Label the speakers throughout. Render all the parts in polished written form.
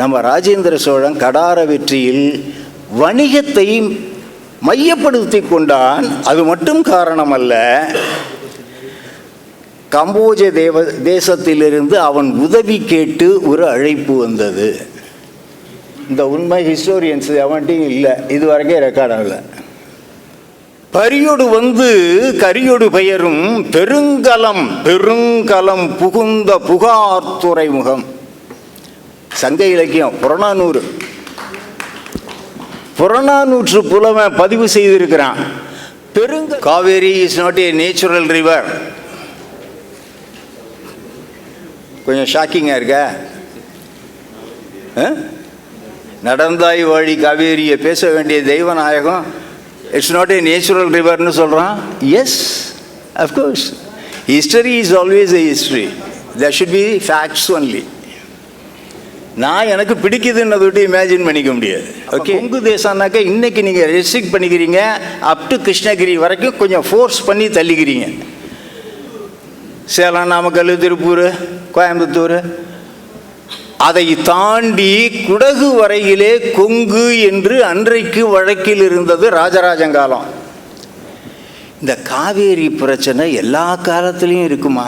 Speaker 1: நம்ம ராஜேந்திர சோழன் கடார வெற்றியில் வணிகத்தை மையப்படுத்தி கொண்டான். அது மட்டும் காரணம் அல்ல, கம்போஜ தேசத்திலிருந்து அவன் உதவி கேட்டு ஒரு அழைப்பு வந்தது. இந்த உண்மை ஹிஸ்டோரியன்ஸ் எவன்ட்டையும் இல்லை, இது வரைக்கும் ரெக்கார்ட் ஆகல. பரியோடு வந்து கரியோடு பெயரும் பெருங்கலம் புகுந்த புகார் துறைமுகம். சங்க இலக்கியம் புறநானூற்று புலவன் பதிவு செய்திருக்கிறான். Kaveri is not a natural river. கொஞ்சம் ஷாக்கிங்காக இருக்க. நடந்தாய் வாழி காவேரியை பேச வேண்டிய Deivanayagam it's not a natural ரிவர்னு சொல்கிறான். Yes, of course, history is always a history. There should be facts only. நான் எனக்கு பிடிக்குதுன்னு விட்டு இமேஜின் பண்ணிக்க முடியாது. ஓகே, கொங்கு தேசம்னாக்கா இன்னைக்கு நீங்கள் ரெஸ்ட்ரிக்ட் பண்ணிக்கிறீங்க, அப் டு கிருஷ்ணகிரி வரைக்கும் கொஞ்சம் ஃபோர்ஸ் பண்ணி தள்ளிக்கிறீங்க. சேலம், நாமக்கல், திருப்பூர், கோயம்புத்தூர், அதை தாண்டி குடகு வரையிலே கொங்கு என்று அன்றைக்கு வழக்கில் இருந்தது ராஜராஜங்காலம். இந்த காவேரி பிரச்சனை எல்லா காலத்துலேயும் இருக்குமா?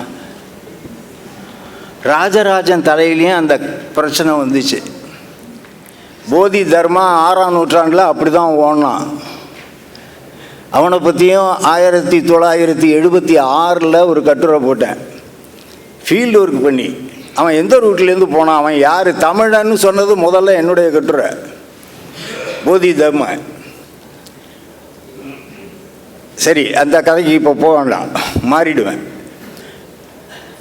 Speaker 1: ராஜராஜன் தலையிலையும் அந்த பிரச்சனை வந்துச்சு. போதி தர்மா 6ஆம் நூற்றாண்டில் அப்படி தான் ஓடினான். அவனை பற்றியும் 1976 ஒரு கட்டுரை போட்டேன், ஃபீல்டு ஒர்க் பண்ணி. அவன் எந்த ரூட்லேருந்து போனான், அவன் யார், தமிழன்னு சொன்னது முதல்ல என்னுடைய கட்டுரை. போதி தர்மா. சரி, அந்த கதைக்கு இப்போ போக வேண்டாம், மாறிடுவேன்.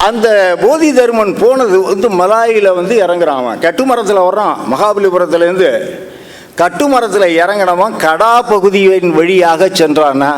Speaker 1: அந்த போதி தர்மன் போனது வந்து மலாயில் வந்து இறங்குறான். அவன் கட்டுமரத்தில் வர்றான், மகாபலிபுரத்துலேருந்து கட்டுமரத்தில் இறங்கினவன் கடா பகுதியின் வழியாக சென்றானா.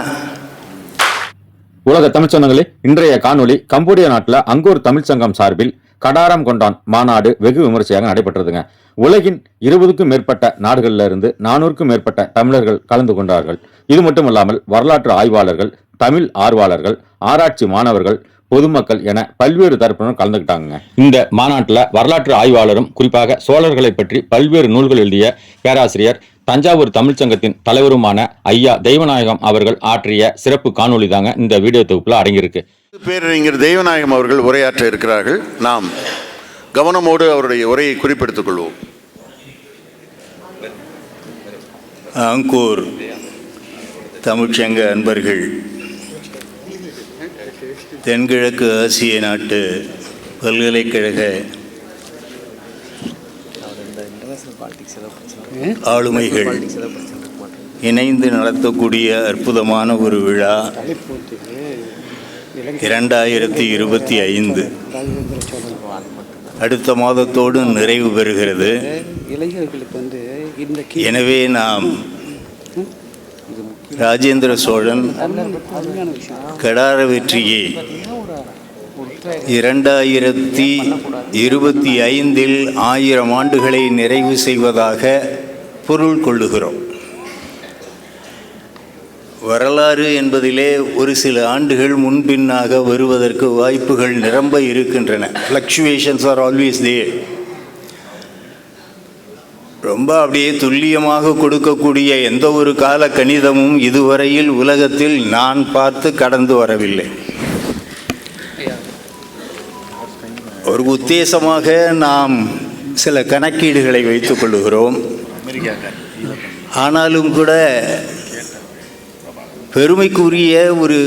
Speaker 2: உலக தமிழ் சொந்தங்களே, இன்றைய காணொலி கம்போடியா நாட்டில் அங்கோர் தமிழ் சங்கம் சார்பில் கடாரம் கொண்டான் மாநாடு வெகு விமர்சையாக நடைபெற்றதுங்க. உலகின் 20க்கும் மேற்பட்ட நாடுகளில் இருந்து 400க்கும் மேற்பட்ட தமிழர்கள் கலந்து கொண்டார்கள். இது மட்டுமல்லாமல் வரலாற்று ஆய்வாளர்கள், தமிழ் ஆர்வலர்கள், ஆராய்ச்சி மாணவர்கள், பொதுமக்கள் என பல்வேறு தரப்பினர் கலந்துக்கிட்டாங்க. இந்த மாநாட்டில் வரலாற்று ஆய்வாளரும் குறிப்பாக சோழர்களை பற்றி பல்வேறு நூல்கள் எழுதிய பேராசிரியர், தஞ்சாவூர் தமிழ்ச்சங்கத்தின் தலைவருமான ஐயா தெய்வநாயகம் அவர்கள் ஆற்றிய சிறப்பு காணொலி தாங்க இந்த வீடியோ தொகுப்பில் அடங்கியிருக்கு.
Speaker 3: பேரறிஞர் தெய்வநாயகம் அவர்கள் உரையாற்ற இருக்கிறார்கள். நாம் கவனமோடு அவருடைய உரையை குறிப்பெடுத்துக் கொள்வோம்.
Speaker 1: அங்கோர் தமிழ்ச்சங்க அன்பர்கள், தென்கிழக்கு ஆசிய நாட்டு பல்கலைக்கழக ஆளுமைகள் இணைந்து நடத்தக்கூடிய அற்புதமான ஒரு விழா 2025 அடுத்த மாதத்தோடு நிறைவு பெறுகிறது. எனவே நாம் ராஜேந்திர சோழன் கடார வெற்றியை 2025 1000 ஆண்டுகளை நிறைவு செய்வதாக பொருள் கொள்ளுகிறோம். வரலாறு என்பதிலே ஒரு சில ஆண்டுகள் முன்பின்னாக வருவதற்கு வாய்ப்புகள் நிரம்ப இருக்கின்றன. Fluctuations are always there. ரொம்ப அப்படியே துல்லியமாக கொடுக்கக்கூடிய எந்த ஒரு கால கணிதமும் இதுவரையில் உலகத்தில் நான் பார்த்து கடந்து வரவில்லை. ஒரு உத்தேசமாக நாம் சில கணக்கீடுகளை வைத்துக் கொள்ளுகிறோம். ஆனாலும் கூட பெருமைக்குரிய ஒரு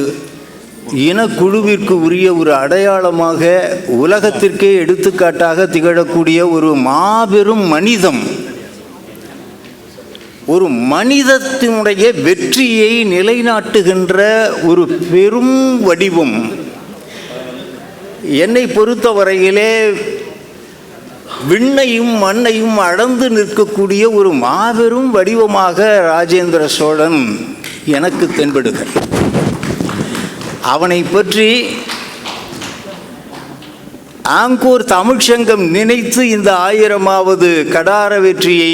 Speaker 1: இனக்குழுவிற்கு உரிய ஒரு அடையாளமாக உலகத்திற்கே எடுத்துக்காட்டாக திகழக்கூடிய ஒரு மாபெரும் மனிதம், ஒரு மனிதத்தினுடைய வெற்றியை நிலைநாட்டுகின்ற ஒரு பெரும் வடிவம். என்னை பொறுத்தவரையிலே விண்ணையும் மண்ணையும் அளந்து நிற்கக்கூடிய ஒரு மாபெரும் வடிவமாக ராஜேந்திர சோழன் எனக்கு தென்படுகிறான். அவனை பற்றி ஆங்கோர் தமிழ்ச்சங்கம் நினைத்து இந்த 1000வது கடார வெற்றியை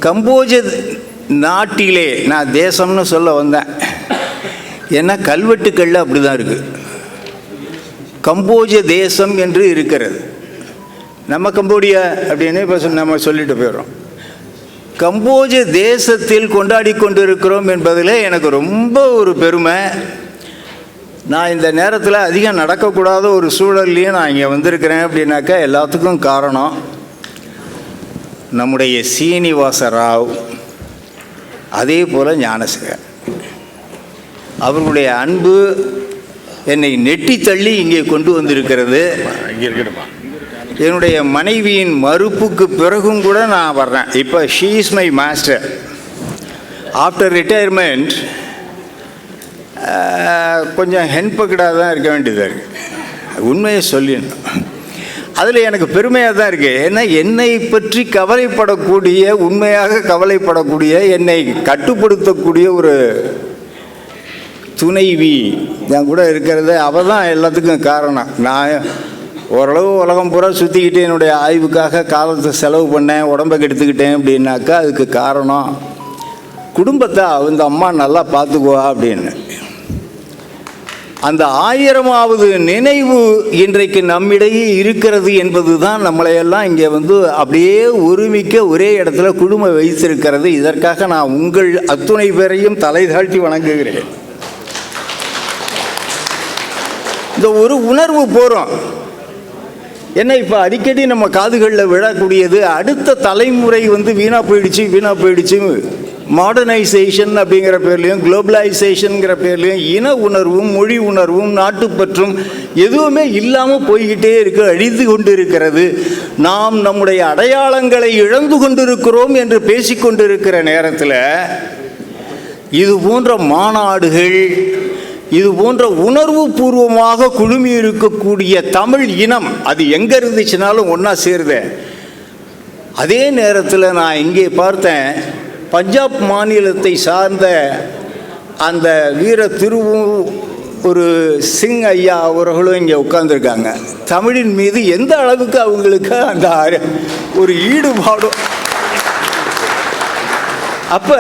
Speaker 1: கம்போஜ நாட்டிலே, நான் தேசம்னு சொல்ல வந்தேன், ஏன்னா கல்வெட்டுக்களில் அப்படி தான் இருக்குது. கம்போஜ தேசம் என்று இருக்கிறது. நம்ம கம்போடியா அப்படின்னு இப்போ நம்ம சொல்லிட்டு போயிடுறோம். கம்போஜ தேசத்தில் கொண்டாடி கொண்டிருக்கிறோம் என்பதில் எனக்கு ரொம்ப ஒரு பெருமை. நான் இந்த நேரத்தில் அதிகம் நடக்கக்கூடாத ஒரு சூழல்லையும் நான் இங்கே வந்திருக்கிறேன் அப்படின்னாக்கா எல்லாத்துக்கும் காரணம் நம்முடைய சீனிவாச ராவ், அதே போல் ஞானசேகர் அவர்களுடைய அன்பு என்னை நெட்டி தள்ளி இங்கே கொண்டு வந்திருக்கிறது. என்னுடைய மனைவியின் மறுப்புக்கு பிறகும் கூட நான் வர்றேன். இப்போ she is my master. After retirement கொஞ்சம் ஹென்பக்கடாக தான் இருக்க வேண்டியதாக இருக்குது, உண்மையை சொல்லிடணும். அதில் எனக்கு பெருமையாக தான் இருக்குது. ஏன்னா என்னை பற்றி கவலைப்படக்கூடிய, உண்மையாக கவலைப்படக்கூடிய, என்னை கட்டுப்படுத்தக்கூடிய ஒரு துணைவி நான் கூட இருக்கிறது. அவள் தான் எல்லாத்துக்கும் காரணம். நான் ஓரளவு உலகம் பூரா சுற்றிக்கிட்டு என்னுடைய ஆய்வுக்காக காலத்தை செலவு பண்ணேன், உடம்பை கெடுத்துக்கிட்டேன் அப்படின்னாக்கா அதுக்கு காரணம் குடும்பத்தை அந்த அம்மா நல்லா பார்த்துக்குவா அப்படின்னு. அந்த 1000வது நினைவு இன்றைக்கு நம்மிடையே இருக்கிறது என்பது தான் நம்மளையெல்லாம் இங்கே அப்படியே ஒருமிக்க ஒரே இடத்துல குடும்ப வைத்திருக்கிறது. இதற்காக நான் உங்கள் அத்துணை பேரையும் தலை தாழ்த்தி வணங்குகிறேன். இந்த ஒரு உணர்வு போகிறோம். என்ன இப்போ அடிக்கடி நம்ம காதுகளில் விழக்கூடியது, அடுத்த தலைமுறை வீணாக போயிடுச்சு. மாடர்னைசேஷன் அப்படிங்கிற பேர்லையும், குளோபலைசேஷனுங்கிற பேர்லையும் இன உணர்வும் மொழி உணர்வும் நாட்டுப்பற்றும் எதுவுமே இல்லாமல் போய்கிட்டே இருக்கு, அழிந்து கொண்டு இருக்கிறது. நாம் நம்முடைய அடையாளங்களை இழந்து கொண்டிருக்கிறோம் என்று பேசிக்கொண்டிருக்கிற நேரத்தில் இது போன்ற மாநாடுகள், இது போன்ற உணர்வு பூர்வமாக குழுமி இருக்கக்கூடிய தமிழ் இனம் அது எங்கே இருந்துச்சுனாலும் ஒன்றா சேருது. அதே நேரத்தில் நான் இங்கே பார்த்தேன், பஞ்சாப் மாநிலத்தை சார்ந்த அந்த வீர ஒரு சிங் ஐயா அவர்களும் இங்கே உட்கார்ந்துருக்காங்க. தமிழின் மீது எந்த அளவுக்கு அவங்களுக்கு அந்த ஒரு ஈடுபாடும். அப்போ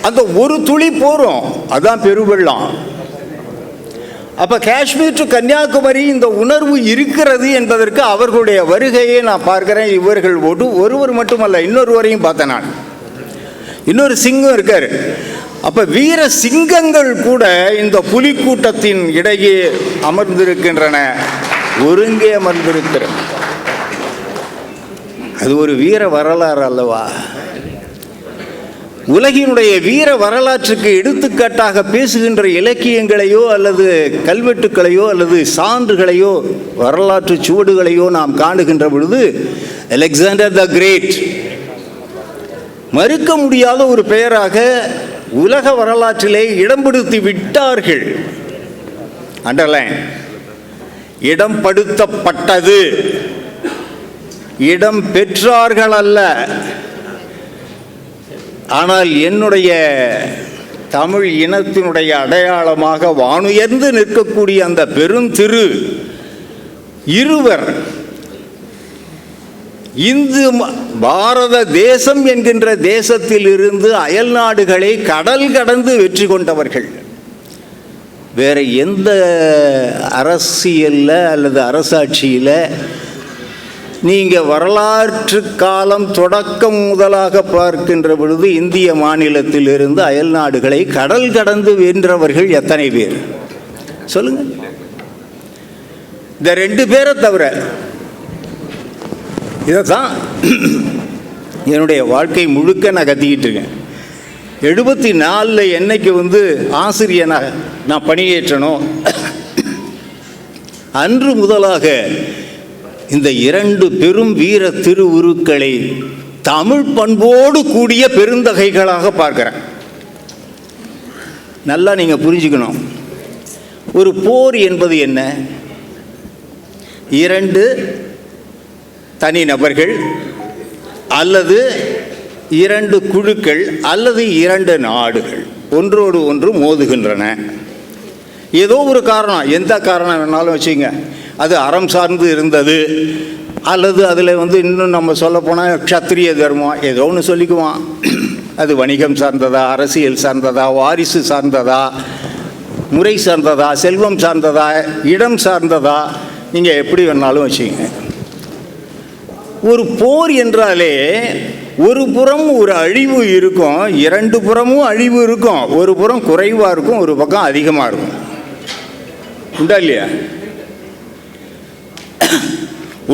Speaker 1: அந்த ஒரு துளி போகிறோம், அதான் பெருவெள்ளம். அப்போ காஷ்மீர் டு கன்னியாகுமரி இந்த உணர்வு இருக்கிறது என்பதற்கு அவர்களுடைய வருகையை நான் பார்க்கிறேன். இவர்கள் ஒருவர் மட்டுமல்ல, இன்னொருவரையும் பார்த்தேன் நான். இன்னொரு சிங்கம் இருக்கார். அப்போ வீர சிங்கங்கள் கூட இந்த புலிக்கூட்டத்தின் இடையே அமர்ந்திருக்கின்றன, ஒருங்கே அமர்ந்திருக்கின்றன. அது ஒரு வீர வரலாறு அல்லவா? உலகினுடைய வீர வரலாற்றுக்கு எடுத்துக்காட்டாக பேசுகின்ற இலக்கியங்களையோ அல்லது கல்வெட்டுக்களையோ அல்லது சான்றுகளையோ வரலாற்று சுவடுகளையோ நாம் காணுகின்ற பொழுது அலெக்சாண்டர் த கிரேட் மறுக்க முடியாத ஒரு பெயராக உலக வரலாற்றிலே இடம்படுத்தி விட்டார்கள். அண்டர்லைன், இடம்படுத்தப்பட்டது, இடம் பெற்றார்கள் அல்ல. ஆனால் என்னுடைய தமிழ் இனத்தினுடைய அடையாளமாக வானுயர்ந்து நிற்கக்கூடிய அந்த பெருந்திரு இருவர் இந்து பாரத தேசம் என்கின்ற தேசத்தில் இருந்து அயல் நாடுகளை கடல் கடந்து வெற்றி கொண்டவர்கள். வேற எந்த அரசியலில் அல்லது அரசாட்சியில் நீங்கள் வரலாற்று காலம் தொடக்கம் முதலாக பார்க்கின்ற பொழுது இந்திய மாநிலத்தில் இருந்து அயல் நாடுகளை கடல் கடந்து வென்றவர்கள் எத்தனை பேர் சொல்லுங்க? இந்த 2 பேரை தவிர. இதைத்தான் என்னுடைய வாழ்க்கை முழுக்க நான் கத்திக்கிட்டு இருக்கேன். 74 என்னைக்கு ஆசிரியனாக நான் பணியேற்றணும், அன்று முதலாக இந்த 2 பெரும் வீர திருவுருக்களை தமிழ் பண்போடு கூடிய பெருந்தகைகளாக பார்க்கிறேன். நல்லா நீங்கள் புரிஞ்சுக்கணும், ஒரு போர் என்பது என்ன? 2 தனி நபர்கள் அல்லது 2 குழுக்கள் அல்லது 2 நாடுகள் ஒன்றோடு ஒன்று மோதுகின்றன. ஏதோ ஒரு காரணம், எந்த காரணம் வேணாலும் வச்சுங்க, அது அறம் சார்ந்து இருந்தது அல்லது அதில் இன்னும் நம்ம சொல்லப்போனால் க்ஷத்திரிய தர்மம் ஏதோ ஒன்று சொல்லிக்குவான். அது வணிகம் சார்ந்ததா, அரசியல் சார்ந்ததா, வாரிசு சார்ந்ததா, முறை சார்ந்ததா, செல்வம் சார்ந்ததா, இடம் சார்ந்ததா, நீங்கள் எப்படி வேணாலும் வச்சுக்கங்க. ஒரு போர் என்றாலே ஒரு புறம் ஒரு அழிவு இருக்கும், இரண்டு புறமும் அழிவு இருக்கும். ஒரு புறம் குறைவாக இருக்கும், ஒரு பக்கம் அதிகமாக இருக்கும். உண்டா இல்லையா?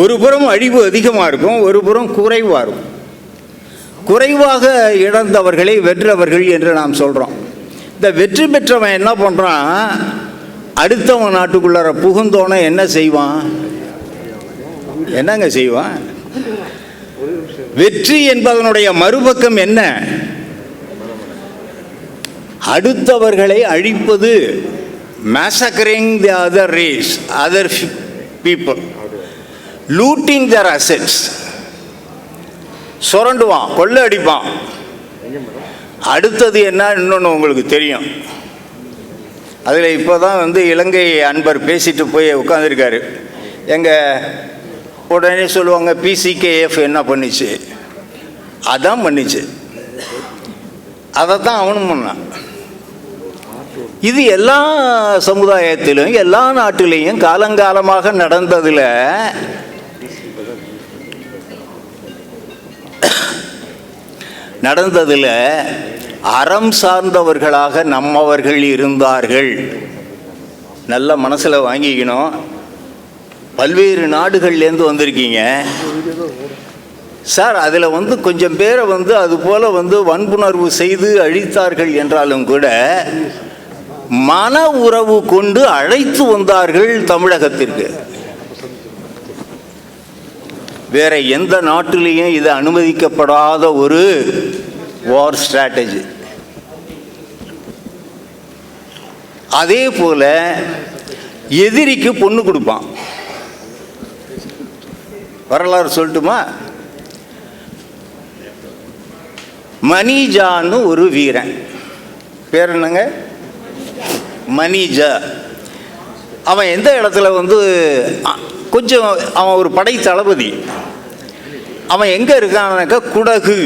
Speaker 1: ஒரு புறம் அழிவு அதிகமாக இருக்கும், ஒரு புறம் குறைவாக இருக்கும். குறைவாக இழந்தவர்களை வென்றவர்கள் என்று நாம் சொல்கிறோம். இந்த வெற்றி பெற்றவன் என்ன பண்ணுறான்? அடுத்தவன் நாட்டுக்குள்ளார புகுந்தோன என்ன செய்வான்? என்னங்க செய்வான்? வெற்றி என்பதனுடைய மறுபக்கம் என்ன? அடுத்தவர்களை அழிப்பது. massacring the other race, other people, looting their assets. சுரண்டுவான், கொள்ளை அடிப்பான். அடுத்தது என்ன இன்னொன்று உங்களுக்கு தெரியும். அதில் இப்போ தான் இலங்கை அன்பர் பேசிட்டு போய் உட்காந்துருக்காரு. எங்கள் உடனே சொல்லுவாங்க PCKF என்ன பண்ணிச்சு? அதான் பண்ணிச்சு, அதை தான் அவனும் பண்ணான். இது எல்லா சமுதாயத்திலும் எல்லா நாட்டிலையும் காலங்காலமாக நடந்ததில் அறம் சார்ந்தவர்களாக நம்மவர்கள் இருந்தார்கள். நல்ல மனசில் வாங்கிக்கணும். பல்வேறு நாடுகள்லேருந்து வந்திருக்கீங்க சார். அதில் கொஞ்சம் பேரை அதுபோல் வன்புணர்வு செய்து அழித்தார்கள் என்றாலும் கூட மன உறவு கொண்டு அழைத்து வந்தார்கள் தமிழகத்திற்கு. வேற எந்த நாட்டிலையும் இது அனுமதிக்கப்படாத ஒரு வார் ஸ்ட்ராட்டஜி. அதே போல எதிரிக்கு பொண்ணு கொடுப்பான். வரலாறு சொல்லட்டுமா? மணிஜான்னு ஒரு வீரன், பேர் என்னங்க? மணிஜா. அவன் எந்த இடத்துல கொஞ்சம் அவன் ஒரு படை தளபதி. அவன் எங்கே இருக்கான்னாக்கா குடகு.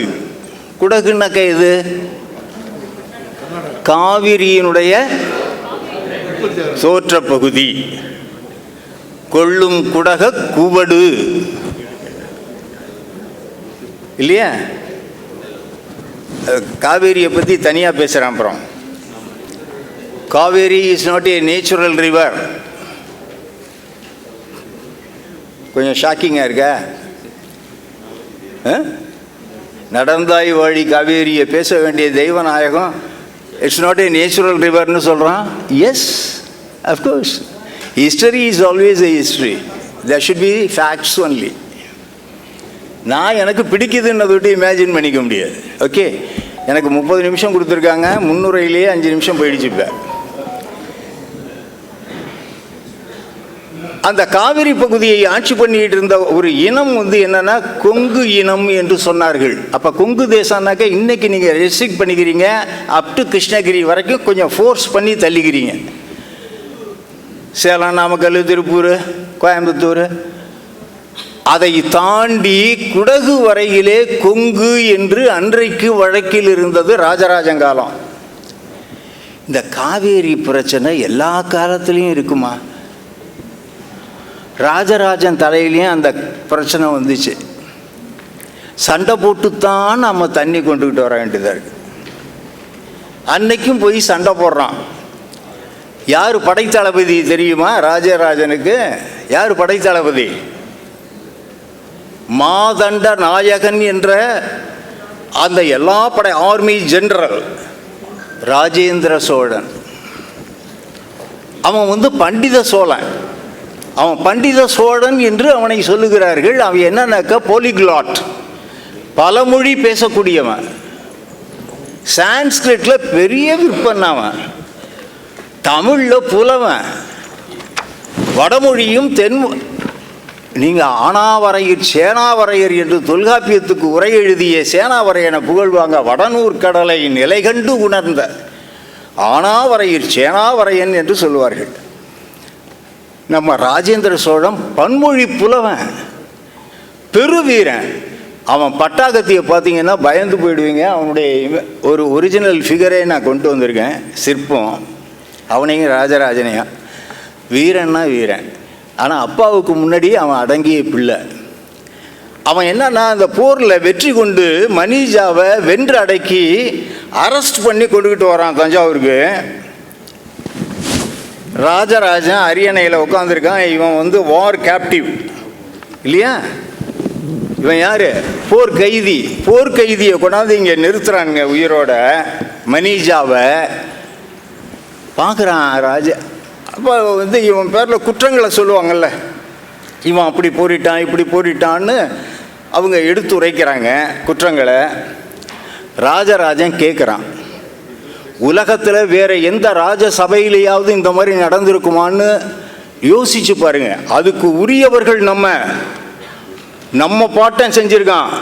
Speaker 1: குடகுன்னாக்கா இது காவிரியினுடைய சோற்ற பகுதி. கொள்ளும் குடக குவடு இல்லையா? காவேரியை பற்றி தனியாக பேசுகிறான். அப்புறம் Kaveri is not a natural river. கொஞ்சம் ஷாக்கிங்காக இருக்கா? நடந்தாய் வழி காவேரியை பேச வேண்டிய Deivanayagam it's not a natural ரிவர்னு சொல்கிறான். Yes, of course. History is always a history. There should be facts only. நான் எனக்கு பிடிக்குதுன்னு விட்டு இமேஜின் பண்ணிக்க முடியாது. ஓகே, எனக்கு 30 நிமிஷம் கொடுத்துருக்காங்க, முன்னுரையிலேயே 5 நிமிஷம் போயிடுச்சுப்பேன். அந்த காவிரி பகுதியை ஆட்சி பண்ணிட்டு இருந்த ஒரு இனம் என்னன்னா கொங்கு இனம் என்று சொன்னார்கள். அப்போ கொங்கு தேசம்னாக்க இன்னைக்கு நீங்கள் ரெஸ்ட்ரிக்ட் பண்ணிக்கிறீங்க, அப் டு கிருஷ்ணகிரி வரைக்கும் கொஞ்சம் ஃபோர்ஸ் பண்ணி தள்ளிக்கிறீங்க. சேலம், நாமக்கல், திருப்பூர், கோயம்புத்தூர், அதை தாண்டி குடகு வரையிலே கொங்கு என்று அன்றைக்கு வழக்கில் இருந்தது ராஜராஜங்காலம். இந்த காவேரி பிரச்சனை எல்லா காலத்திலையும் இருக்குமா? ராஜராஜன் தலையிலையும் அந்த பிரச்சனை வந்துச்சு. சண்டை போட்டுத்தான் நம்ம தண்ணி கொண்டுக்கிட்டு வர வேண்டியதாக இருக்கு. அன்னைக்கும் போய் சண்டை போடுறான். யார் படைத்தளபதி தெரியுமா? ராஜராஜனுக்கு யார் படைத்தளபதி? மாதண்ட நாயகன் என்ற அந்த எல்லா படை ஆர்மி ஜெனரல் ராஜேந்திர சோழன். அவன் பண்டித சோழன். அவன் பண்டித சோழன் என்று அவனை சொல்லுகிறார்கள். அவன் என்னன்னாக்கா போலிக்ளாட், பல மொழி பேசக்கூடியவன். சான்ஸ்கிரிட்ல பெரிய விற்பனவன், தமிழில் புலவன், வடமொழியும் தென். நீங்கள் ஆனாவரையர் சேனாவரையர் என்று தொல்காப்பியத்துக்கு உரை எழுதிய சேனாவரையனை புகழ்வாங்க. வடநூர் கடலை நிலை கண்டு உணர்ந்த ஆனாவரையர் சேனாவரையன் என்று சொல்லுவார்கள். நம்ம ராஜேந்திர சோழன் பன்மொழி புலவன், பெருவீரன். அவன் பட்டாக்கத்தியை பார்த்தீங்கன்னா பயந்து போயிடுவீங்க. அவனுடைய ஒரு ஒரிஜினல் ஃபிகரே நான் கொண்டு வந்திருக்கேன், சிற்பம். அவனையும் ராஜராஜனையும். வீரன்னா வீரன், ஆனால் அப்பாவுக்கு முன்னாடி அவன் அடங்கிய பிள்ளை. அவன் என்னன்னா அந்த போரில் வெற்றி கொண்டு மணிஜாவை வென்று அடக்கி அரெஸ்ட் பண்ணி கொண்டுகிட்டு வரான் தஞ்சாவூருக்கு. ராஜராஜன் அரியணையில் உட்காந்துருக்கான். இவன் வந்து வார் கேப்டிவ் இல்லையா? இவன் யார்? போர்க்கைதியை கொண்டாந்து இங்கே நிறுத்துறானுங்க உயிரோட. மணிஜாவை பார்க்குறான் ராஜா. அப்போ வந்து இவன் பேரில் குற்றங்களை சொல்லுவாங்கள்ல, இவன் அப்படி போரிட்டான் இப்படி போரிட்டான்னு அவங்க எடுத்து உரைக்கிறாங்க குற்றங்களை. ராஜராஜன் கேட்குறான், உலகத்தில் வேற எந்த ராஜ சபையிலேயாவது இந்த மாதிரி நடந்திருக்குமான்னு யோசிச்சு பாருங்க. அதுக்கு உரியவர்கள் நம்ம பாட்டன் செஞ்சிருக்கான்.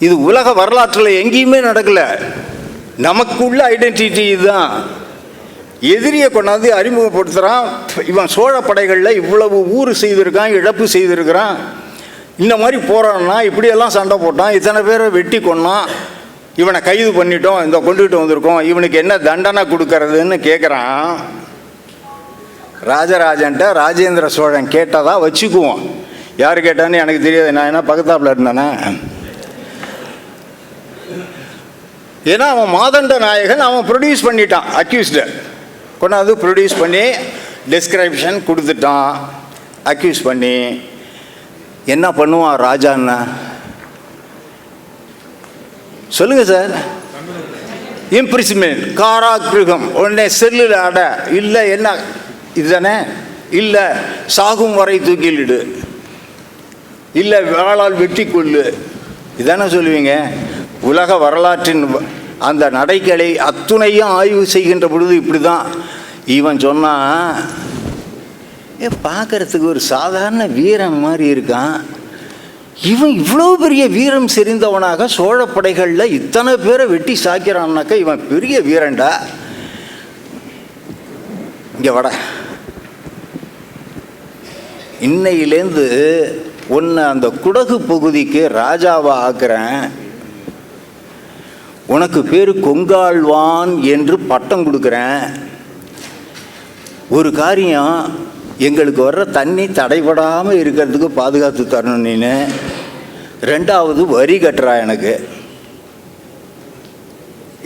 Speaker 1: இது உலக வரலாற்றில் எங்கேயுமே நடக்கல. நமக்குள்ள ஐடென்டிட்டி இதுதான். எதிரியை கொண்டாந்து அறிமுகப்படுத்துகிறான். இவன் சோழ படைகளில் இவ்வளவு ஊர் செய்திருக்கான், இழப்பு செய்திருக்கிறான், இந்த மாதிரி போகிறான்னா இப்படியெல்லாம் சண்டை போட்டான், இத்தனை பேரை வெட்டி கொண்டான், இவனை கைது பண்ணிட்டோம், இந்த கொண்டுகிட்டு வந்திருக்கோம், இவனுக்கு என்ன தண்டனை கொடுக்கறதுன்னு கேட்குறான். ராஜராஜன்ட்ட ராஜேந்திர சோழன் கேட்டதா வச்சுக்குவோம். யார் கேட்டான்னு எனக்கு தெரியாது, நான் என்ன பக்கத்தாப்பில் இருந்தானே. ஏன்னா அவன் மாதண்ட நாயகன், அவன் ப்ரொடியூஸ் பண்ணிட்டான். அக்யூஸ்டு கொண்டாந்து ப்ரொடியூஸ் பண்ணி டிஸ்கிரிப்ஷன் கொடுத்துட்டான். அக்யூஸ் பண்ணி என்ன பண்ணுவான் ராஜான்னா சொல்லுங்க சார்? இம்ப்ரிஸ்மெண்ட், காராகிருகம், உடனே செல்லில் அட, இல்லை என்ன இதுதானே, இல்லை சாகும் வரை தூக்கிலிடு, இல்லை வாளால் வெட்டி கொள்ளு, இதானே சொல்லுவீங்க. உலக வரலாற்றின் அந்த நடைகளை அத்துணையும் ஆய்வு செய்கின்ற பொழுது இப்படி தான். இவன் சொன்னான், பார்க்கறதுக்கு ஒரு சாதாரண வீரன் மாதிரி இருக்கான், இவன் இவ்வளோ பெரிய வீரம் செறிந்தவனாக சோழ படைகளில் இத்தனை பேரை வெட்டி சாக்கிறான்னாக்கா இவன் பெரிய வீரன்டா. இங்கே வட, இன்னையிலேருந்து உன்னை அந்த குடகு பகுதிக்கு ராஜாவை ஆக்குறேன், உனக்கு பேர் கொங்காழ்வான் என்று பட்டம் கொடுக்குறேன். ஒரு காரியம், எங்களுக்கு வர்ற தண்ணி தடைபடாமல் இருக்கிறதுக்கு பாதுகாத்து தரணும் நீனு. ரெண்டாவது வரி கட்டுறா எனக்கு.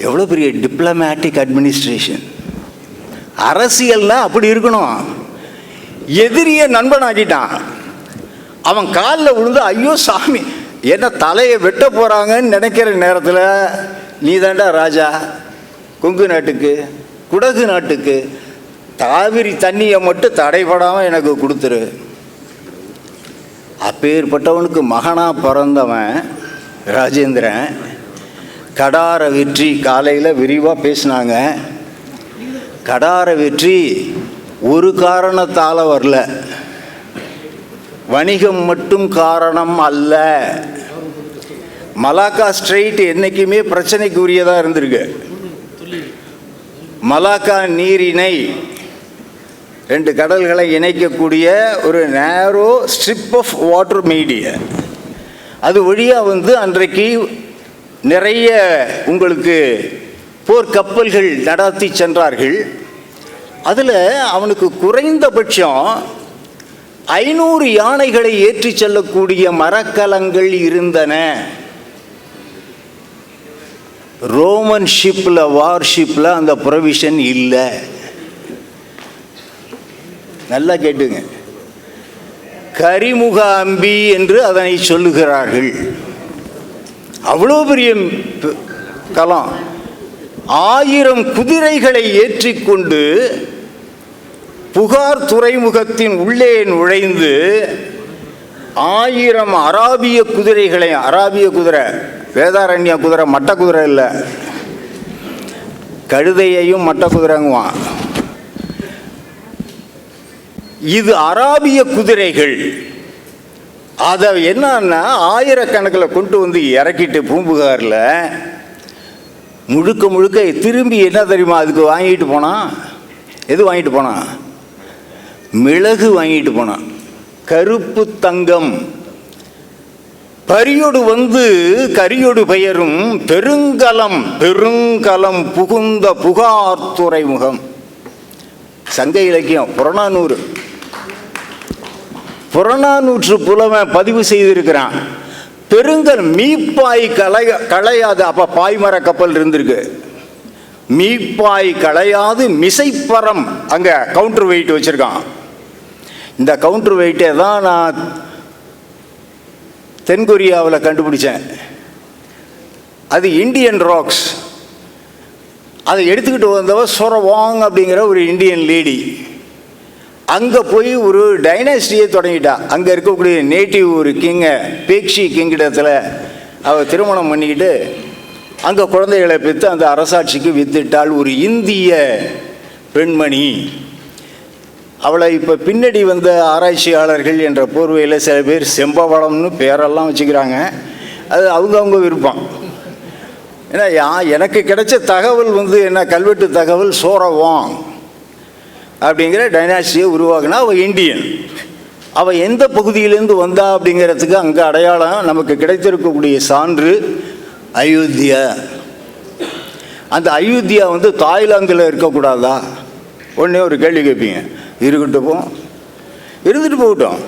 Speaker 1: எவ்வளோ பெரிய டிப்ளமேட்டிக் அட்மினிஸ்ட்ரேஷன். அரசியல்னா அப்படி இருக்கணும். எதிரியை நண்பனாக்கிட்டான். அவன் காலில் விழுந்து ஐயோ சாமி என்ன தலையை வெட்ட போகிறாங்கன்னு நினைக்கிற நேரத்தில் நீ தாண்டா ராஜா, கொங்கு நாட்டுக்கு குடகு நாட்டுக்கு காவிரி தண்ணியை மட்டும் தடைபடாமல் எனக்கு கொடுத்துரு. அப்பேற்பட்டவனுக்கு மகனாக பிறந்தவன் ராஜேந்திரன். கடார வெற்றி காலையில் விரிவாக பேசினாங்க. கடார வெற்றி ஒரு காரணத்தால் வரல, வணிகம் மட்டும் காரணம் அல்ல. மலாக்கா ஸ்ட்ரெயிட் என்றைக்குமே பிரச்சனைக்கு உரியதாக இருந்திருக்கு. மலாக்கா நீரிணை, ரெண்டு கடல்களை இணைக்கக்கூடிய ஒரு நேரோ ஸ்ட்ரிப் ஆஃப் வாட்டர் மீடியா, அது வழியாக வந்து அன்றைக்கு நிறைய உங்களுக்கு போர்க்கப்பல்கள் நடாத்தி சென்றார்கள். அதில் அவனுக்கு குறைந்தபட்சம் 500 யானைகளை ஏற்றி செல்லக்கூடிய மரக்கலங்கள் இருந்தன. ரோமன் ஷிப்பில், வார்ஷிப்பில் அந்த ப்ரொவிஷன் இல்லை. நல்லா கேட்டுங்க. கரிமுக அம்பி என்று அதனை சொல்லுகிறார்கள். அவ்வளோ பெரிய களம். 1000 குதிரைகளை ஏற்றிக்கொண்டு புகார் துறைமுகத்தின் உள்ளே நுழைந்து 1000 அராபிய குதிரைகளை, அராபிய குதிரை வேதாரண்ய குதிரை, மட்ட குதிரை இல்லை, கழுதையையும் மட்ட குதிரைங்குவான். இது அராபிய குதிரைகள். அதை என்னன்னா 1000கணக்கில் கொண்டு வந்து இறக்கிட்டு பூம்புகாரில் முழுக்க முழுக்க திரும்பி என்ன தெரியுமா அதுக்கு வாங்கிட்டு போனான்? எது வாங்கிட்டு போனான்? மிளகு வாங்கிட்டு போனான். கருப்பு தங்கம். பரியோடு வந்து கரியோடு பெயரும் பெருங்கலம் புகுந்த புகார் துறைமுகம். சங்க இலக்கியம் புறநானூற்று புலவன் பதிவு செய்திருக்கிறான். பெருங்கல் மீப்பாய் களையாது. அப்போ பாய்மர கப்பல் இருந்திருக்கு. மீப்பாய் களையாது மிசைப்பறம் அங்கே கவுண்டர் வெயிட் வச்சுருக்கான். இந்த கவுண்டர் வெயிட்டை தான் நான் தென்கொரியாவில் கண்டுபிடிச்சேன். அது இந்தியன் ராக்ஸ். அதை எடுத்துக்கிட்டு வந்தவ சொரவாங் அப்படிங்கிற ஒரு இந்தியன் லேடி. அங்கே போய் ஒரு டைனாஸ்டியை தொடங்கிட்டா. அங்கே இருக்கக்கூடிய நேட்டிவ் ஒரு கிங்கை, பேக்ஷி கிங்கிடத்தில் அவள் திருமணம் பண்ணிக்கிட்டு அங்கே குழந்தைகளை பெற்று அந்த அரசாட்சிக்கு வித்துட்டாள். ஒரு இந்திய பெண்மணி. அவளை இப்போ பின்னாடி வந்த ஆராய்ச்சியாளர்கள் என்ற போர்வையில் சில பேர் செம்பவளம்னு பேரெல்லாம் வச்சுக்கிறாங்க. அது அவங்கவுங்க விருப்பம். ஏன்னா எனக்கு கிடைச்ச தகவல் என்ன கல்வெட்டு தகவல், சோரவாங் அப்படிங்கிற டைனாஸ்டியை உருவாக்குனா அவள் இந்தியன். அவள் எந்த பகுதியிலேருந்து வந்தா அப்படிங்கிறதுக்கு அங்கே அடையாளம் நமக்கு கிடைத்திருக்கக்கூடிய சான்று அயோத்தியா. அந்த அயோத்தியா தாய்லாந்தில் இருக்கக்கூடாதா? உடனே ஒரு கேள்வி கேட்பீங்க. இருக்கட்டும், இருந்துட்டு போகட்டும்.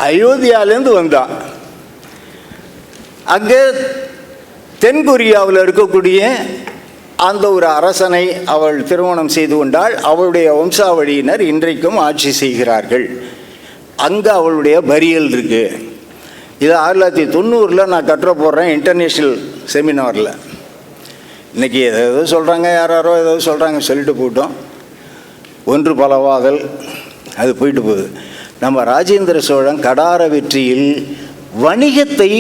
Speaker 1: அயோத்தியாவிலேருந்து வந்தா. அங்கே தென்கொரியாவில் இருக்கக்கூடிய அந்த ஒரு அரசனை அவள் திருமணம் செய்து கொண்டால். அவளுடைய வம்சாவளியினர் இன்றைக்கும் ஆட்சி செய்கிறார்கள். அங்கே அவளுடைய பரியல் இருக்குது. இது 1990 நான் கற்ற போடுறேன் இன்டர்நேஷ்னல் செமினாரில். இன்றைக்கி ஏதோ சொல்கிறாங்க, யாரோ ஏதோ சொல்கிறாங்க, சொல்லிட்டு போட்டோம். ஒன்று பலவாதல் அது போயிட்டு போகுது. நம்ம ராஜேந்திர சோழன் கடார வெற்றியில் வணிகத்தை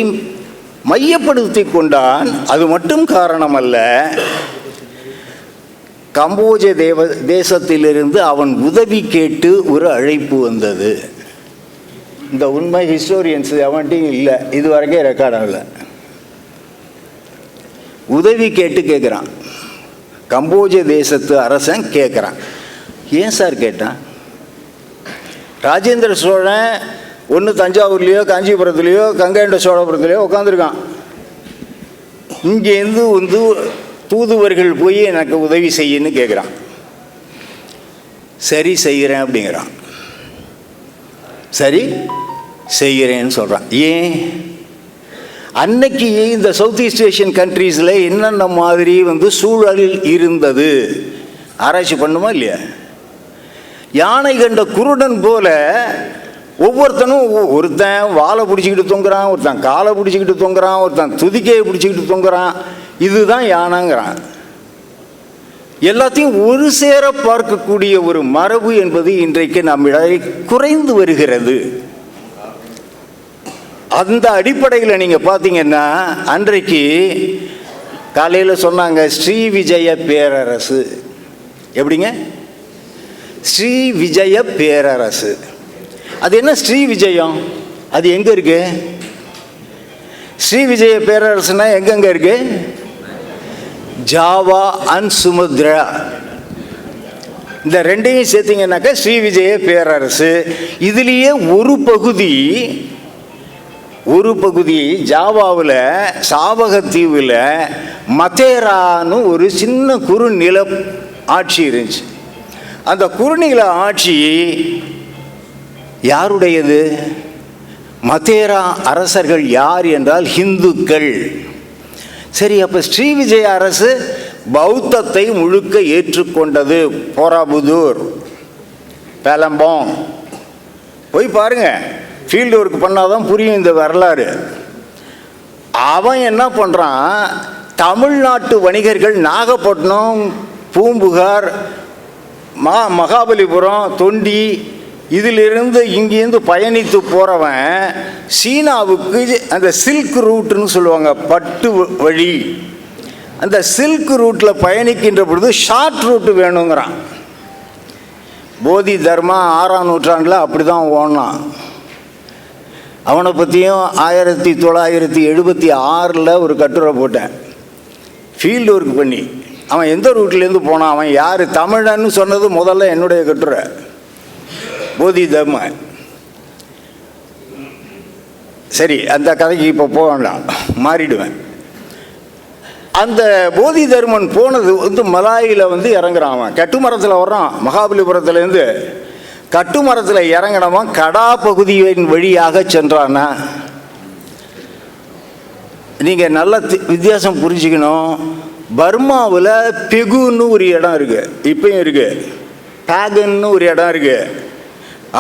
Speaker 1: மையப்படுத்தி கொண்டான். அது மட்டும் காரணம் அல்ல, கம்போஜ தேசத்திலிருந்து அவன் உதவி கேட்டு ஒரு அழைப்பு வந்தது. இந்த உண்மை ஹிஸ்டோரியன்ஸ் எவன்ட்டையும் இல்லை, இது வரைக்கும் ரெக்கார்ட் ஆகல. உதவி கேட்டு கேட்குறான். கம்போஜ தேசத்து அரசன் கேட்குறான். ஏன் சார் கேட்டான்? ராஜேந்திர சோழன் ஒன்று தஞ்சாவூர்லேயோ காஞ்சிபுரத்துலேயோ கங்கைண்ட சோழபுரத்துலேயோ உட்காந்துருக்கான். இங்கேருந்து தூதுவர்கள் போய் எனக்கு உதவி செய்யன்னு கேட்குறான். சரி செய்கிறேன் அப்படிங்கிறான். சரி செய்கிறேன்னு சொல்கிறான். ஏன்? அன்னைக்கு இந்த சவுத் ஈஸ்ட் ஏஷியன் கண்ட்ரீஸில் என்னென்ன மாதிரி சூழல் இருந்தது ஆராய்ச்சி பண்ணுமா இல்லையா? யானை கண்ட குருடன் போல ஒவ்வொருத்தனும், ஒருத்தன் வாழை பிடிச்சிக்கிட்டு தொங்குறான், ஒருத்தன் காலை பிடிச்சிக்கிட்டு தொங்குறான், ஒருத்தன் துதிக்கையை பிடிச்சிக்கிட்டு தொங்குறான். இதுதான் யானைங்கிறான். எல்லாத்தையும் ஒரு சேர பார்க்கக்கூடிய ஒரு மரபு என்பது இன்றைக்கு நம்மிடையே குறைந்து வருகிறது. அந்த அடிப்படையில் நீங்கள் பார்த்தீங்கன்னா, அன்றைக்கு காலையில் சொன்னாங்க ஸ்ரீ விஜய பேரரசு. எப்படிங்க? ஸ்ரீ விஜய பேரரசு. அது என்ன ஸ்ரீ விஜயம்? அது எங்கே இருக்கு? ஸ்ரீ விஜய பேரரசுனா எங்கெங்க இருக்கு? ஜாவா அண்ட் சுமத்ரா, இந்த ரெண்டையும் சேர்த்தீங்கன்னாக்கா ஸ்ரீ விஜய பேரரசு. இதுலேயே ஒரு பகுதி ஜாவாவில் சாவகத்தீவில் மதேரான்னு ஒரு சின்ன குறுநில ஆட்சி இருந்துச்சு. அந்த குறுநில ஆட்சி யாருடையது? மதேரா அரசர்கள் யார் என்றால் ஹிந்துக்கள். சரி, அப்போ ஸ்ரீ விஜய அரசு பௌத்தத்தை முழுக்க ஏற்றுக்கொண்டது. போராபுதூர், பேலம்பாங் போய் பாருங்க, ஃபீல்டு ஒர்க் பண்ணாதான் புரியும் இந்த வரலாறு. அவன் என்ன பண்ணுறான்? தமிழ்நாட்டு வணிகர்கள் நாகப்பட்டினம், பூம்புகார், மகாபலிபுரம், தொண்டி இதிலிருந்து இங்கேருந்து பயணித்து போகிறவன் சீனாவுக்கு அந்த சில்க் ரூட்டுன்னு சொல்லுவாங்க, பட்டு வழி. அந்த சில்க் ரூட்டில் பயணிக்கின்ற பொழுது ஷார்ட் ரூட்டு வேணுங்கிறான். போதி தர்மா 6ஆம் நூற்றாண்டில் அப்படி தான் ஓடினான். அவனை பற்றியும் 1976 ஒரு கட்டுரை போட்டேன், ஃபீல்டு ஒர்க் பண்ணி. அவன் எந்த ரூட்லேருந்து போனான், அவன் யார், தமிழன்னு சொன்னது முதல்ல என்னுடைய கட்டுரை. போதி தர்ம. சரி, அந்த கதைக்கு இப்போ போக வேண்டாம், மாறிடுவேன். அந்த போதி தர்மன் போனது மலாயில் இறங்குறான். அவன் கட்டுமரத்தில் வர்றான். மகாபலிபுரத்துலேருந்து கட்டுமரத்தில் இறங்கினவன் கடா பகுதியின் வழியாக சென்றானா. நீங்கள் நல்ல வித்தியாசம் புரிஞ்சுக்கணும். பர்மாவில் பெகுன்னு ஒரு இடம் இருக்குது, இப்பயும் இருக்குது. பேகன்னு ஒரு இடம் இருக்குது.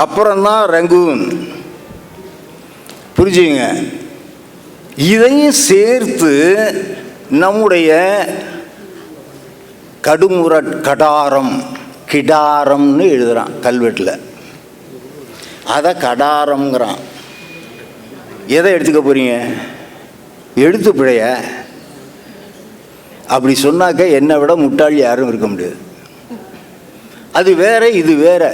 Speaker 1: அப்புறம்தான் ரங்கூன். புரிஞ்சுங்க. இதையும் சேர்த்து நம்முடைய கடாரம், கிடாரம்னு எழுதுகிறான் கல்வெட்டில். அதை கடாரம்ங்கிறான். எதை எடுத்துக்க போகிறீங்க? எழுத்து பிழைய? அப்படி சொன்னாக்க என்னை விட முட்டாளி யாரும் இருக்க முடியாது. அது வேற, இது வேற.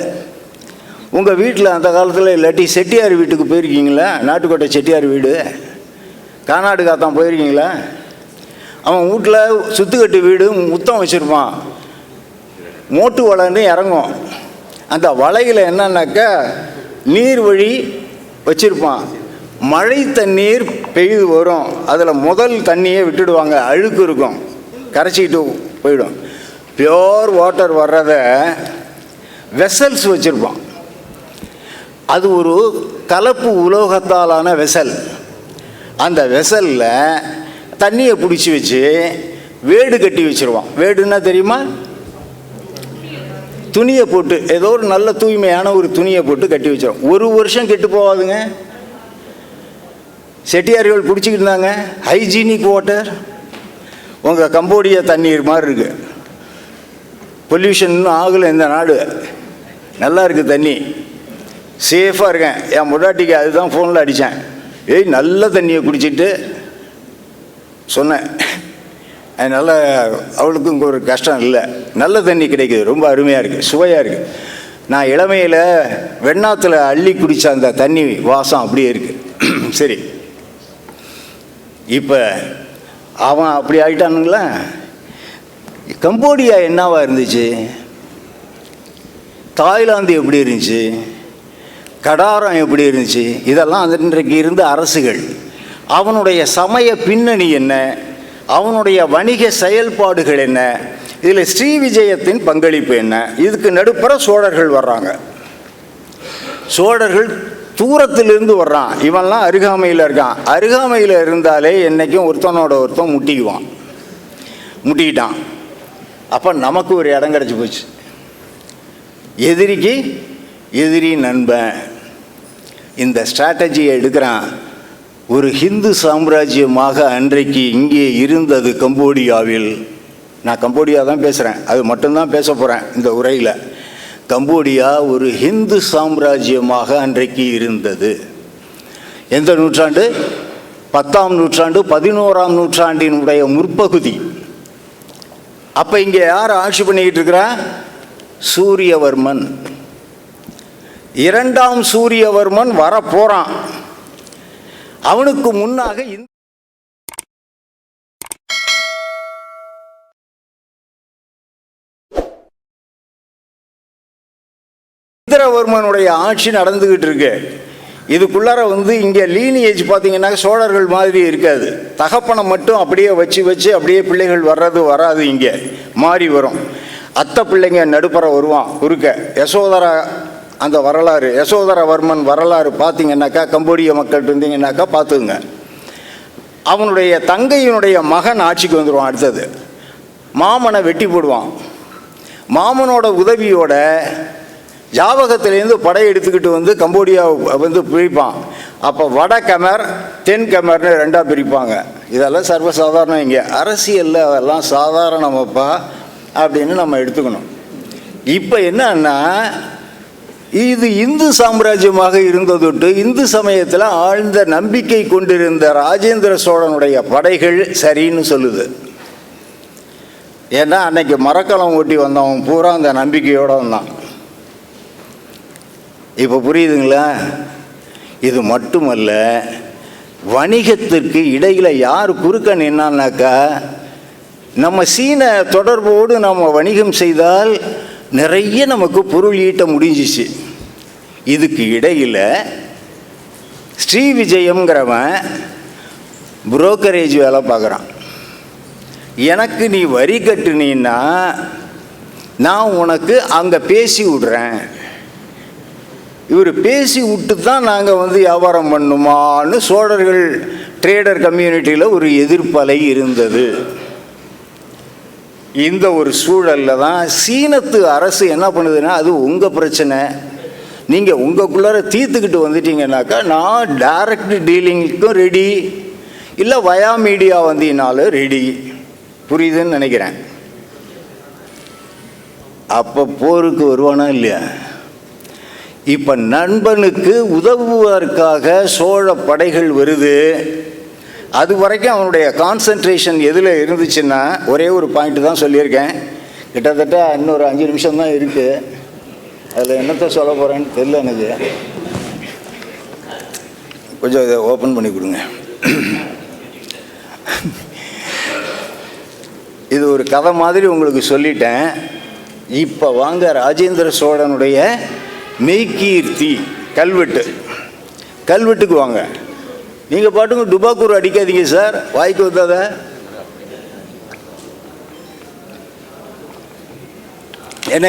Speaker 1: உங்கள் வீட்டில் அந்த காலத்தில் இல்லாட்டி செட்டியார் வீட்டுக்கு போயிருக்கீங்களா? நாட்டுக்கோட்டை செட்டியார் வீடு, கானாடு காத்தான் போயிருக்கீங்களா? அவன் வீட்டில் சுத்துக்கட்டு வீடு முத்தம் வச்சுருப்பான். மோட்டு வலைன்னு இறங்கும். அந்த வலையில் என்னன்னாக்கா நீர் வழி வச்சுருப்பான். மழை தண்ணீர் பெய்து வரும். அதில் முதல் தண்ணியை விட்டுடுவாங்க, அழுக்கு இருக்கும், கரைச்சிக்கிட்டு போயிடும். பியோர் வாட்டர் வர்றத வெசல்ஸ் வச்சுருப்பான். அது ஒரு கலப்பு உலோகத்தாலான வெசல். அந்த வெசலில் தண்ணியை பிடிச்சி வச்சு வேடு கட்டி வச்சுருவான். வேடுன்னா தெரியுமா? துணியை போட்டு, ஏதோ ஒரு நல்ல தூய்மையான ஒரு துணியை போட்டு கட்டி வச்சிடும். ஒரு வருஷம் கெட்டு போகாதுங்க. செட்டியார்கள் பிடிச்சிக்கிட்டு இருந்தாங்க. Hygienic water. உங்கள் கம்போடியா தண்ணீர் மாதிரி இருக்குது. பொல்யூஷன் இன்னும் ஆகலை இந்த நாடு. நல்லா இருக்குது தண்ணி, சேஃபாக இருக்கேன். என் முடாட்டிக்கு அதுதான் ஃபோனில் அடித்தேன். ஏய், நல்ல தண்ணியை குடிச்சிட்டு சொன்னேன். அதனால் அவளுக்கும் இங்கே ஒரு கஷ்டம் இல்லை. நல்ல தண்ணி கிடைக்குது, ரொம்ப அருமையாக இருக்குது, சுவையாக இருக்குது. நான் இளமையில் வெண்ணாத்தில் அள்ளி குடித்த அந்த தண்ணி வாசம் அப்படியே இருக்குது. சரி, இப்போ அவன் அப்படி ஆகிட்டானுங்களா? கம்போடியா என்னவா இருந்துச்சு? தாய்லாந்து எப்படி இருந்துச்சு? கடாரம் எப்படி இருந்துச்சு? இதெல்லாம் அன்றைக்கு இருந்த அரசுகள். அவனுடைய சமய பின்னணி என்ன, அவனுடைய வணிக செயல்பாடுகள் என்ன, இதில் ஸ்ரீவிஜயத்தின் பங்களிப்பு என்ன? இதுக்கு நடுப்புற சோழர்கள் வர்றாங்க. சோழர்கள் தூரத்திலிருந்து வர்றான். இவன்லாம் அருகாமையில் இருக்கான். அருகாமையில் இருந்தாலே என்றைக்கும் ஒருத்தனோட ஒருத்தன் முட்டிக்கிட்டான். அப்போ நமக்கு ஒரு இடம் கிடச்சி போச்சு. எதிரிக்கு எதிரி நண்பன். இந்த ஸ்ட்ராட்டஜியை எடுக்கிறான். ஒரு ஹிந்து சாம்ராஜ்யமாக அன்றைக்கு இங்கே இருந்தது கம்போடியாவில். நான் கம்போடியா தான் பேசுகிறேன், அது மட்டும்தான் பேச போகிறேன் இந்த உரையில். கம்போடியா ஒரு ஹிந்து சாம்ராஜ்யமாக அன்றைக்கு இருந்தது. எந்த நூற்றாண்டு? 10ஆம் நூற்றாண்டு, 11ஆம் நூற்றாண்டினுடைய முற்பகுதி. அப்போ இங்கே யார் ஆட்சி பண்ணிக்கிட்டு இருக்கிறா? சூரியவர்மன். 2ஆம் சூரியவர்மன் வரப்போகிறான். அவனுக்கு முன்னாக இந்திரவர்மனுடைய ஆட்சி நடந்துகிட்டு இருக்கு. இதுக்குள்ளார இங்கே லீனியேஜ் பார்த்தீங்கன்னா சோழர்கள் மாதிரி இருக்காது. தகப்பனை மட்டும் அப்படியே வச்சு அப்படியே பிள்ளைகள் வராது. இங்கே மாறி வரும். அத்தை பிள்ளைங்க நடுப்பற வருவான் குறுக்க. யசோதரா அந்த வரலாறு, யசோதரவர்மன் வரலாறு பார்த்தீங்கன்னாக்கா, கம்போடிய மக்கள் இருந்தீங்கன்னாக்கா பார்த்துங்க. அவனுடைய தங்கையினுடைய மகன் ஆட்சிக்கு வந்துடுவான். அடுத்தது மாமனை வெட்டி போடுவான். மாமனோட உதவியோட ஜாவகத்திலேருந்து படை எடுத்துக்கிட்டு கம்போடியா பிரிப்பான். அப்போ வட கமர் தென் கமர்னு 2ஆக பிரிப்பாங்க. இதெல்லாம் சர்வசாதாரணம். இங்கே அரசியலில் அதெல்லாம் சாதாரணமாப்பா அப்படின்னு நம்ம எடுத்துக்கணும். இப்போ என்னன்னா, இது இந்து சாம்ராஜ்யமாக இருந்ததொட்டு இந்து சமயத்தில் ஆழ்ந்த நம்பிக்கை கொண்டிருந்த ராஜேந்திர சோழனுடைய படைகள் சரின்னு சொல்லுது. ஏன்னா அன்னைக்கு மரக்கலம் ஓட்டி வந்தவன் பூரா அந்த நம்பிக்கையோடு வந்தான். இப்போ புரியுதுங்களா? இது மட்டுமல்ல, வணிகத்திற்கு இடையில் யார் குறுக்க நின்னான்னாக்கா, நம்ம சீன தொடர்போடு நம்ம வணிகம் செய்தால் நிறைய நமக்கு பொருள் ஈட்ட முடிஞ்சிச்சு. இதுக்கு இடையில் ஸ்ரீவிஜயம்ங்கிறவன் புரோக்கரேஜ் வேலை பார்க்குறான். எனக்கு நீ வரி கட்டுனீன்னா நான் உனக்கு அங்கே பேசி விடுறேன். இவர் பேசி விட்டு தான் நாங்கள் வியாபாரம் பண்ணுமான்னு சோழர்கள் ட்ரேடர் கம்யூனிட்டியில் ஒரு எதிர்ப்பலை இருந்தது. இந்த ஒரு சூழலில் தான் சீனத்து அரசு என்ன பண்ணுதுன்னா, அது உங்கள் பிரச்சனை, நீங்கள் உங்களுக்குள்ளார தீர்த்துக்கிட்டு வந்துட்டீங்கன்னாக்கா நான் டைரக்ட் டீலிங்க்கும் ரெடி, இல்லை வயா மீடியா வந்தீங்கனாலும் ரெடி. புரியுதுன்னு நினைக்கிறேன். அப்போ போருக்கு வருவானா இல்லையா? இப்போ நண்பனுக்கு உதவுவதற்காக சோழ படைகள் வருது. அது வரைக்கும் அவனுடைய கான்சன்ட்ரேஷன் எதில் இருந்துச்சுன்னா, ஒரே ஒரு பாயிண்ட்டு தான் சொல்லியிருக்கேன். கிட்டத்தட்ட இன்னொரு 5 நிமிஷம் தான் இருக்குது. அதில் என்னத்தை சொல்ல போகிறேன்னு தெரியல எனக்கு. கொஞ்சம் இதை ஓப்பன் பண்ணி கொடுங்க. இது ஒரு கதை மாதிரி உங்களுக்கு சொல்லிட்டேன். இப்போ வாங்க ராஜேந்திர சோழனுடைய மெய்கீர்த்தி கல்வெட்டுக்கு வாங்க. நீங்கள் பாட்டுங்க டுபாக்கூர் அடிக்காதீங்க சார், வாய்க்கு வந்தாத. என்ன